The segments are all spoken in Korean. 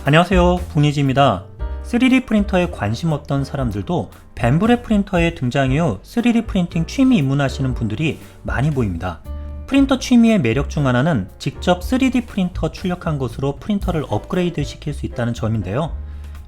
안녕하세요, 북니지입니다. 3D 프린터에 관심 없던 사람들도 벤브레 프린터의 등장 이후 3D 프린팅 취미 입문하시는 분들이 많이 보입니다. 프린터 취미의 매력 중 하나는 직접 3D 프린터 출력한 것으로 프린터를 업그레이드 시킬 수 있다는 점인데요.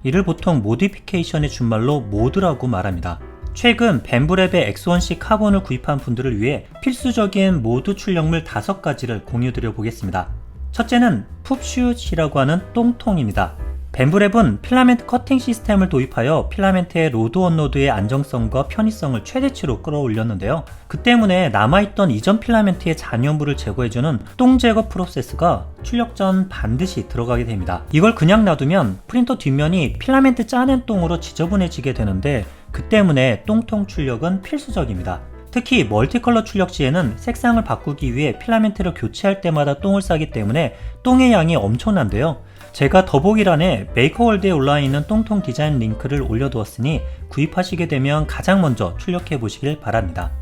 이를 보통 모디피케이션의 준말로 모드라고 말합니다. 최근 벤브랩의 X1C 카본을 구입한 분들을 위해 필수적인 모드 출력물 5가지를 공유드려 보겠습니다. 첫째는 푹슛이라고 하는 똥통입니다. 벤브랩은 필라멘트 커팅 시스템을 도입하여 필라멘트의 로드 언로드의 안정성과 편의성을 최대치로 끌어올렸는데요. 그 때문에 남아있던 이전 필라멘트의 잔여물을 제거해주는 똥 제거 프로세스가 출력 전 반드시 들어가게 됩니다. 이걸 그냥 놔두면 프린터 뒷면이 필라멘트 짜낸 똥으로 지저분해지게 되는데 그 때문에 똥통 출력은 필수적입니다. 특히 멀티컬러 출력 시에는 색상을 바꾸기 위해 필라멘트를 교체할 때마다 똥을 싸기 때문에 똥의 양이 엄청난데요. 제가 더보기란에 메이커월드에 올라와 있는 똥통 디자인 링크를 올려두었으니 구입하시게 되면 가장 먼저 출력해 보시길 바랍니다.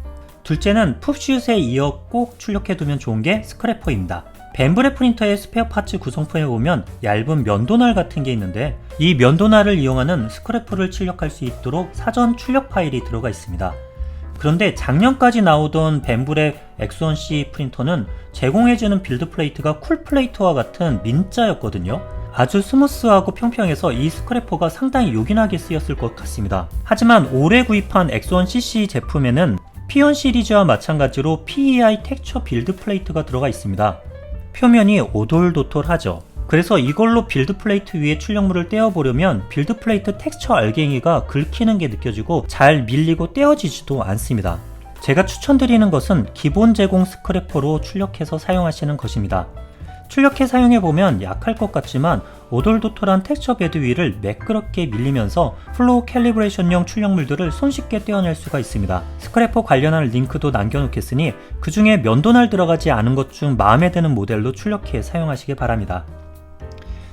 둘째는 푹슛에 이어 꼭 출력해두면 좋은 게 스크래퍼입니다. 벤브레 프린터의 스페어 파츠 구성품에 보면 얇은 면도날 같은 게 있는데 이 면도날을 이용하는 스크래퍼를 출력할 수 있도록 사전 출력 파일이 들어가 있습니다. 그런데 작년까지 나오던 벤브랩 X1C 프린터는 제공해주는 빌드 플레이트가 쿨 플레이트와 같은 민자였거든요. 아주 스무스하고 평평해서 이 스크래퍼가 상당히 요긴하게 쓰였을 것 같습니다. 하지만 올해 구입한 X1CC 제품에는 P1 시리즈와 마찬가지로 PEI 텍스처 빌드 플레이트가 들어가 있습니다. 표면이 오돌도돌하죠. 그래서 이걸로 빌드 플레이트 위에 출력물을 떼어보려면 빌드 플레이트 텍스처 알갱이가 긁히는 게 느껴지고 잘 밀리고 떼어지지도 않습니다. 제가 추천드리는 것은 기본 제공 스크래퍼로 출력해서 사용하시는 것입니다. 출력해 사용해보면 약할 것 같지만 오돌도돌한 텍스처 베드 위를 매끄럽게 밀리면서 플로우 캘리브레이션용 출력물들을 손쉽게 떼어낼 수가 있습니다. 스크래퍼 관련한 링크도 남겨놓겠으니 그 중에 면도날 들어가지 않은 것 중 마음에 드는 모델로 출력해 사용하시기 바랍니다.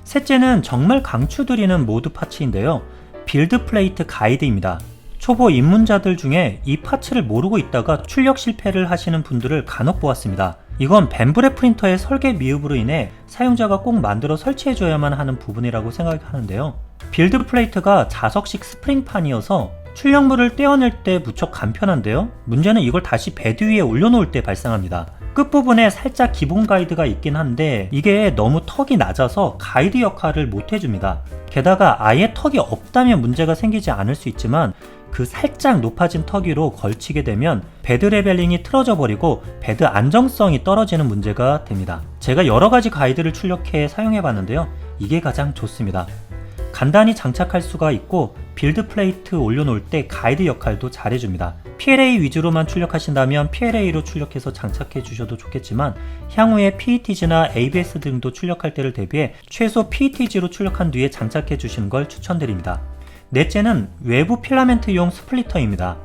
셋째는 정말 강추드리는 모드 파츠인데요. 빌드 플레이트 가이드입니다. 초보 입문자들 중에 이 파츠를 모르고 있다가 출력 실패를 하시는 분들을 간혹 보았습니다. 이건 벤브레 프린터의 설계 미흡으로 인해 사용자가 꼭 만들어 설치해줘야만 하는 부분이라고 생각하는데요. 빌드 플레이트가 자석식 스프링판이어서 출력물을 떼어낼 때 무척 간편한데요. 문제는 이걸 다시 베드 위에 올려놓을 때 발생합니다. 끝부분에 살짝 기본 가이드가 있긴 한데 이게 너무 턱이 낮아서 가이드 역할을 못 해줍니다. 게다가 아예 턱이 없다면 문제가 생기지 않을 수 있지만 그 살짝 높아진 턱 위로 걸치게 되면 베드 레벨링이 틀어져 버리고 베드 안정성이 떨어지는 문제가 됩니다. 제가 여러가지 가이드를 출력해 사용해 봤는데요. 이게 가장 좋습니다. 간단히 장착할 수가 있고 빌드 플레이트 올려놓을 때 가이드 역할도 잘해줍니다. PLA 위주로만 출력하신다면 PLA로 출력해서 장착해 주셔도 좋겠지만 향후에 PETG나 ABS 등도 출력할 때를 대비해 최소 PETG로 출력한 뒤에 장착해 주시는 걸 추천드립니다. 넷째는 외부 필라멘트용 스플리터입니다.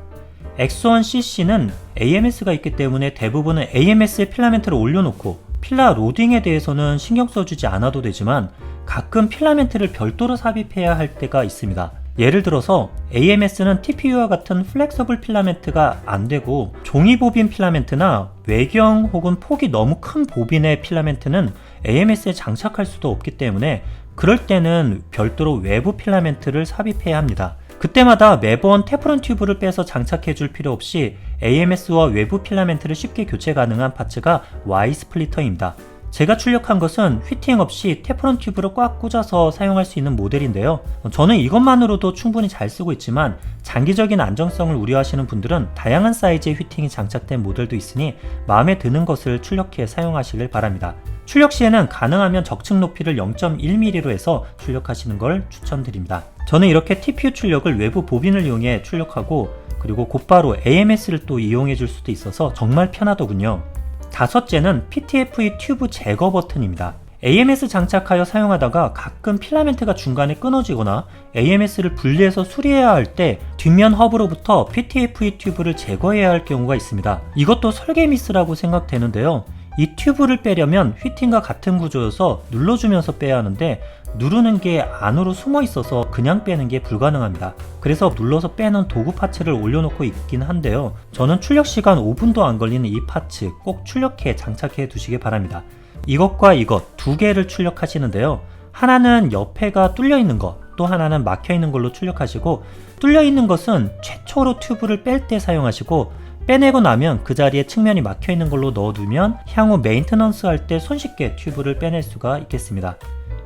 X1CC는 AMS가 있기 때문에 대부분은 AMS에 필라멘트를 올려놓고 필라 로딩에 대해서는 신경 써주지 않아도 되지만 가끔 필라멘트를 별도로 삽입해야 할 때가 있습니다. 예를 들어서 AMS는 TPU와 같은 플렉서블 필라멘트가 안되고 종이 보빈 필라멘트나 외경 혹은 폭이 너무 큰 보빈의 필라멘트는 AMS에 장착할 수도 없기 때문에 그럴 때는 별도로 외부 필라멘트를 삽입해야 합니다. 그때마다 매번 테프론 튜브를 빼서 장착해 줄 필요 없이 AMS와 외부 필라멘트를 쉽게 교체 가능한 파츠가 Y 스플리터입니다. 제가 출력한 것은 휘팅 없이 테프론 튜브를 꽉 꽂아서 사용할 수 있는 모델인데요. 저는 이것만으로도 충분히 잘 쓰고 있지만 장기적인 안정성을 우려하시는 분들은 다양한 사이즈의 휘팅이 장착된 모델도 있으니 마음에 드는 것을 출력해 사용하시길 바랍니다. 출력 시에는 가능하면 적층 높이를 0.1mm로 해서 출력하시는 걸 추천드립니다. 저는 이렇게 TPU 출력을 외부 보빈을 이용해 출력하고 그리고 곧바로 AMS를 또 이용해 줄 수도 있어서 정말 편하더군요. 다섯째는 PTFE 튜브 제거 버튼입니다. AMS 장착하여 사용하다가 가끔 필라멘트가 중간에 끊어지거나 AMS를 분리해서 수리해야 할 때 뒷면 허브로부터 PTFE 튜브를 제거해야 할 경우가 있습니다. 이것도 설계 미스라고 생각되는데요. 이 튜브를 빼려면 휘팅과 같은 구조여서 눌러주면서 빼야 하는데 누르는 게 안으로 숨어 있어서 그냥 빼는 게 불가능합니다. 그래서 눌러서 빼는 도구 파츠를 올려놓고 있긴 한데요. 저는 출력 시간 5분도 안 걸리는 이 파츠 꼭 출력해 장착해 두시기 바랍니다. 이것과 이것 두 개를 출력하시는데요. 하나는 옆에가 뚫려 있는 것, 또 하나는 막혀 있는 걸로 출력하시고, 뚫려 있는 것은 최초로 튜브를 뺄 때 사용하시고, 빼내고 나면 그 자리에 측면이 막혀 있는 걸로 넣어두면 향후 메인테넌스 할 때 손쉽게 튜브를 빼낼 수가 있겠습니다.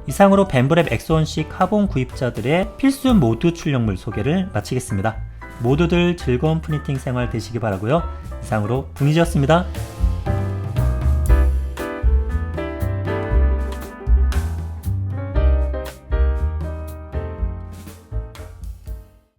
이상으로 벤브랩 X1C 카본 구입자들의 필수 모드 출력물 소개를 마치겠습니다. 모두들 즐거운 프린팅 생활 되시기 바라고요. 이상으로 붕이지였습니다.